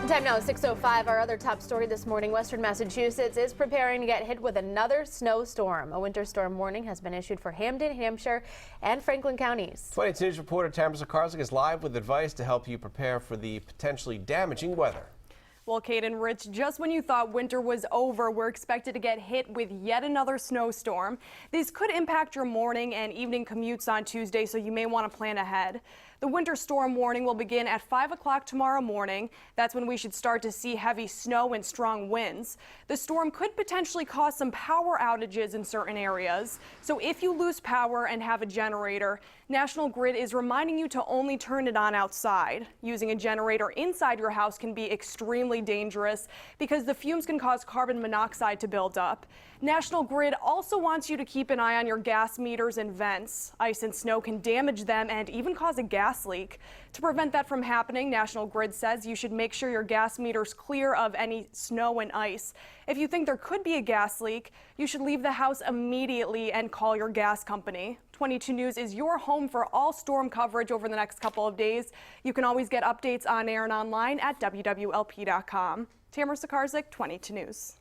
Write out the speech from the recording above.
Time now, 6:05. Our other top story this morning, Western Massachusetts is preparing to get hit with another snowstorm. A winter storm warning has been issued for Hampden, Hampshire, and Franklin counties. 22 News reporter Tamara Zakarzik is live with advice to help you prepare for the potentially damaging weather. Well, Kate and Rich, just when you thought winter was over, we're expected to get hit with yet another snowstorm. These could impact your morning and evening commutes on Tuesday, so you may want to plan ahead. The winter storm warning will begin at 5 o'clock tomorrow morning. That's when we should start to see heavy snow and strong winds. The storm could potentially cause some power outages in certain areas. So if you lose power and have a generator, National Grid is reminding you to only turn it on outside. Using a generator inside your house can be extremely dangerous because the fumes can cause carbon monoxide to build up. National Grid also wants you to keep an eye on your gas meters and vents. Ice and snow can damage them and even cause a gas leak. To prevent that from happening, National Grid says you should make sure your gas meter's clear of any snow and ice. If you think there could be a gas leak, you should leave the house immediately and call your gas company. 22 News is your home for all storm coverage over the next couple of days. You can always get updates on air and online at wwlp.com. Tamara Zakarzik, 22 News.